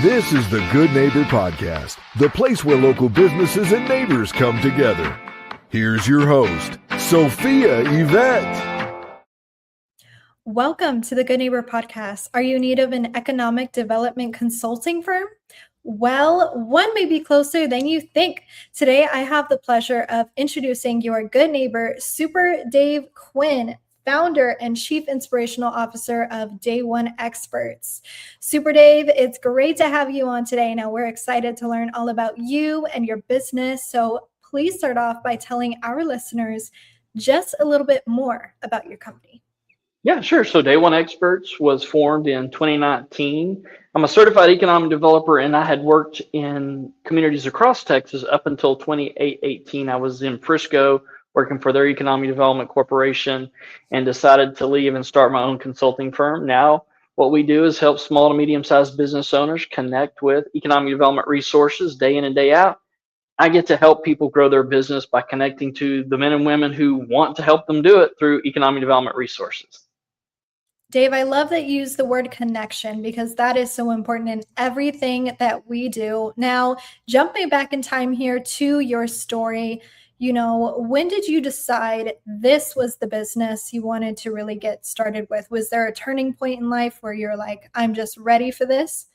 This is the Good Neighbor Podcast, the place where local businesses and neighbors come together. Here's your host, Sophia Yvette. Welcome to the Good Neighbor Podcast. Are you in need of an economic development consulting firm? Well, one may be closer than you think. Today, I have the pleasure of introducing your good neighbor, Super Dave Quinn, founder and chief inspirational officer of Day One Experts. Super Dave, it's great to have you on today. Now, we're excited to learn all about you and your business. So please start off by telling our listeners just a little bit more about your company. Yeah, sure. So Day One Experts was formed in 2019. I'm a certified economic developer, and I had worked in communities across Texas up until 2018. I was in Frisco working for their economic development corporation and decided to leave and start my own consulting firm. Now, what we do is help small to medium-sized business owners connect with economic development resources day in and day out. I get to help people grow their business by connecting to the men and women who want to help them do it through economic development resources. Dave, I love that you use the word connection because that is so important in everything that we do. Now, jumping back in time here to your story, when did you decide this was the business you wanted to really get started with? Was there a turning point in life where you're like, I'm just ready for this?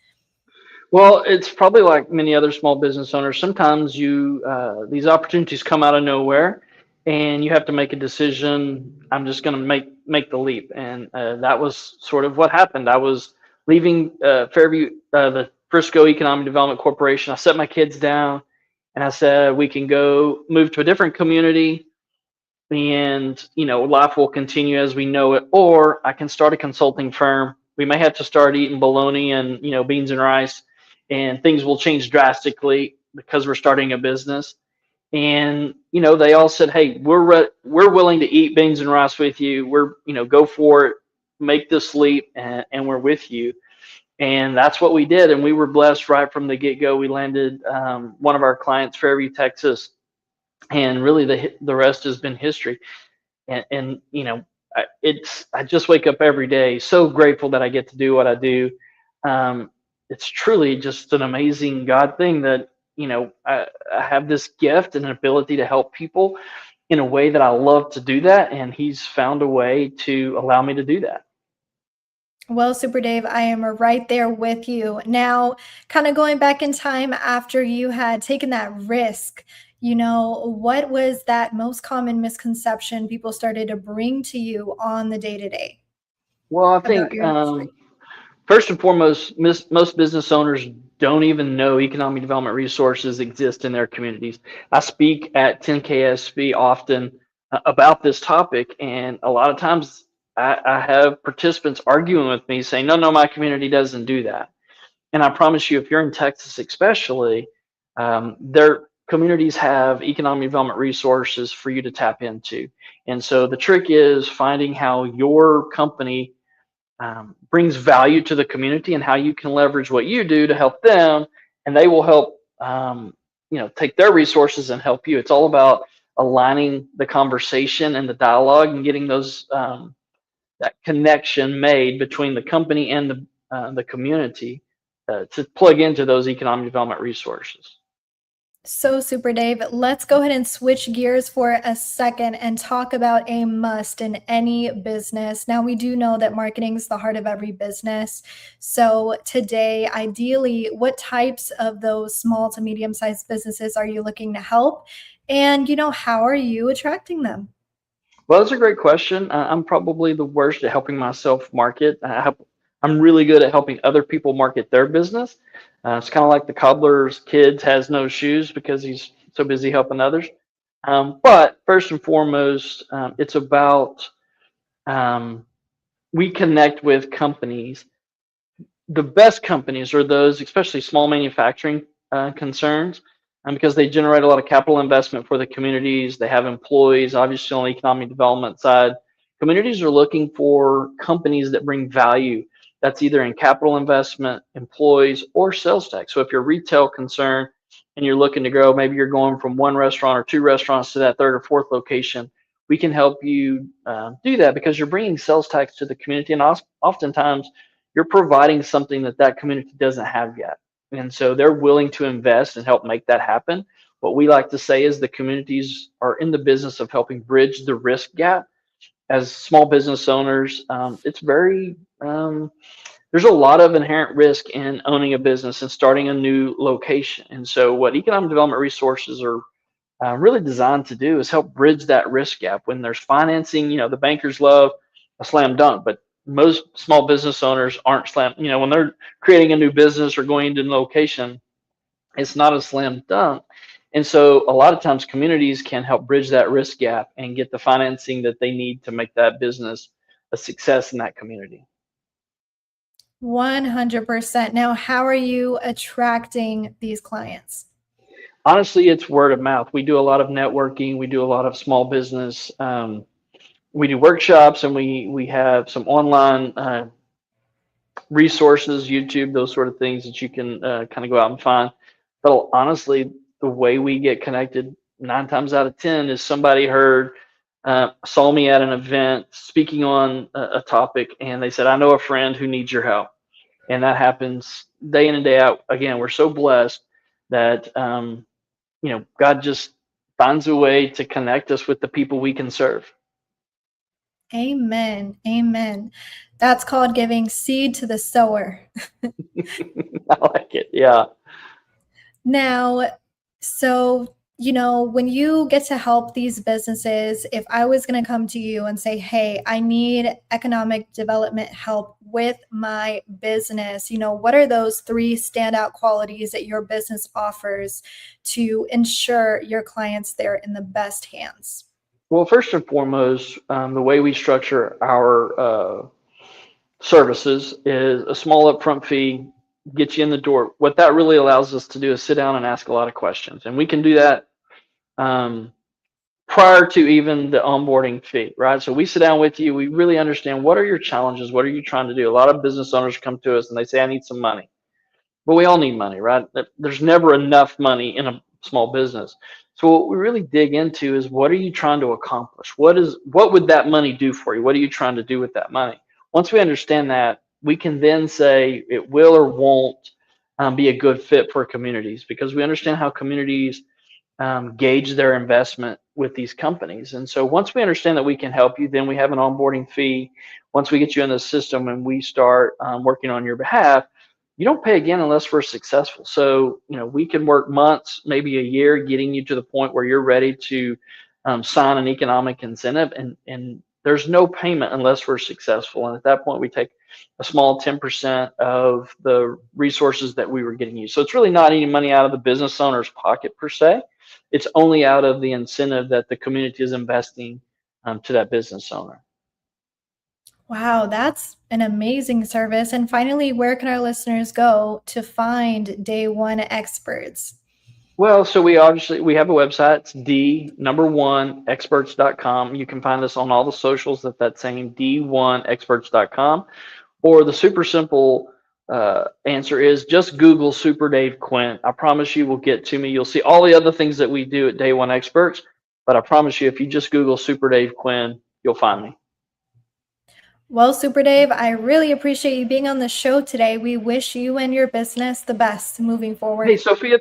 Well, it's probably like many other small business owners. Sometimes these opportunities come out of nowhere, and you have to make a decision. I'm just going to make the leap, and that was sort of what happened. I was leaving Fairview, the Frisco Economic Development Corporation. I set my kids down, and I said, we can go move to a different community, and life will continue as we know it, or I can start a consulting firm. We may have to start eating bologna and beans and rice, and things will change drastically because we're starting a business. And they all said, hey, we're willing to eat beans and rice with you. Go for it, make this leap, and we're with you. And that's what we did. And we were blessed right from the get-go. We landed one of our clients, Fairview, Texas, and really the rest has been history. And I just wake up every day so grateful that I get to do what I do. It's truly just an amazing God thing that I have this gift and an ability to help people in a way that I love to do that, and He's found a way to allow me to do that. Well, Super Dave, I am right there with you. Now, kind of going back in time after you had taken that risk, what was that most common misconception people started to bring to you on the day-to-day? Well, I think first and foremost, most business owners don't even know economic development resources exist in their communities. I speak at 10KSB often about this topic, and a lot of times I have participants arguing with me saying, no, my community doesn't do that. And I promise you, if you're in Texas especially, their communities have economic development resources for you to tap into. And so the trick is finding how your company brings value to the community and how you can leverage what you do to help them, and they will help take their resources and help you. It's all about aligning the conversation and the dialogue and getting those that connection made between the company and the community to plug into those economic development resources. So, Super Dave, let's go ahead and switch gears for a second and talk about a must in any business. Now, we do know that marketing is the heart of every business. So today, ideally, what types of those small to medium-sized businesses are you looking to help? And, how are you attracting them? Well, that's a great question. I'm probably the worst at helping myself market. I'm really good at helping other people market their business. It's kind of like the cobbler's kid has no shoes because he's so busy helping others. But first and foremost, it's about we connect with companies. The best companies are those, especially small manufacturing concerns, because they generate a lot of capital investment for the communities. They have employees, obviously on the economic development side. Communities are looking for companies that bring value. That's either in capital investment, employees, or sales tax. So if you're a retail concern and you're looking to grow, maybe you're going from one restaurant or two restaurants to that third or fourth location, we can help you do that because you're bringing sales tax to the community, and oftentimes you're providing something that community doesn't have yet. And so they're willing to invest and help make that happen. What we like to say is the communities are in the business of helping bridge the risk gap. As small business owners, it's very there's a lot of inherent risk in owning a business and starting a new location. And so, what economic development resources are really designed to do is help bridge that risk gap. When there's financing, the bankers love a slam dunk, but most small business owners aren't slam. When they're creating a new business or going into a location, it's not a slam dunk. And so, a lot of times, communities can help bridge that risk gap and get the financing that they need to make that business a success in that community. 100%. Now, how are you attracting these clients? Honestly, it's word of mouth. We do a lot of networking. We do a lot of small business. We do workshops, and we have some online resources, YouTube, those sort of things that you can kind of go out and find. But honestly, the way we get connected 9 times out of 10 is somebody saw me at an event speaking on a topic, and they said, I know a friend who needs your help. And that happens day in and day out. Again, we're so blessed that, God just finds a way to connect us with the people we can serve. Amen. Amen. That's called giving seed to the sower. I like it. Yeah. Now, so, when you get to help these businesses, if I was going to come to you and say, hey, I need economic development help with my business, what are those 3 standout qualities that your business offers to ensure your clients they're in the best hands? Well, first and foremost, the way we structure our services is a small upfront fee, get you in the door. What that really allows us to do is sit down and ask a lot of questions. And we can do that prior to even the onboarding fee, right? So we sit down with you. We really understand, what are your challenges? What are you trying to do? A lot of business owners come to us and they say, I need some money. But we all need money, right? There's never enough money in a small business. So what we really dig into is, what are you trying to accomplish? What would that money do for you? What are you trying to do with that money? Once we understand that, we can then say it will or won't be a good fit for communities, because we understand how communities gauge their investment with these companies. And so once we understand that we can help you, then we have an onboarding fee. Once we get you in the system and we start working on your behalf, you don't pay again unless we're successful. So, we can work months, maybe a year, getting you to the point where you're ready to sign an economic incentive, and there's no payment unless we're successful. And at that point, we take a small 10% of the resources that we were getting you. So it's really not any money out of the business owner's pocket per se. It's only out of the incentive that the community is investing to that business owner. Wow, that's an amazing service. And finally, where can our listeners go to find Day One Experts? Well, so we have a website. It's d1experts.com. You can find us on all the socials at that same d1experts.com. Or the super simple answer is just Google Super Dave Quinn. I promise you will get to me. You'll see all the other things that we do at Day One Experts, but I promise you, if you just Google Super Dave Quinn, you'll find me. Well, Super Dave, I really appreciate you being on the show today. We wish you and your business the best moving forward. Hey, Sophia,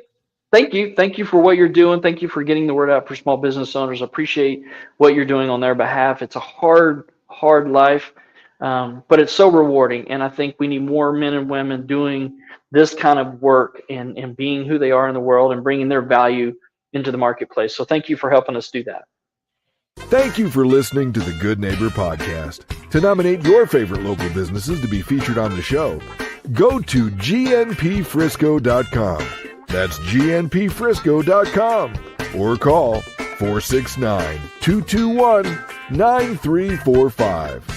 thank you. Thank you for what you're doing. Thank you for getting the word out for small business owners. I appreciate what you're doing on their behalf. It's a hard life, but it's so rewarding. And I think we need more men and women doing this kind of work and being who they are in the world and bringing their value into the marketplace. So thank you for helping us do that. Thank you for listening to the Good Neighbor Podcast. To nominate your favorite local businesses to be featured on the show, go to gnpfrisco.com. That's gnpfrisco.com. Or call 469-221-9345.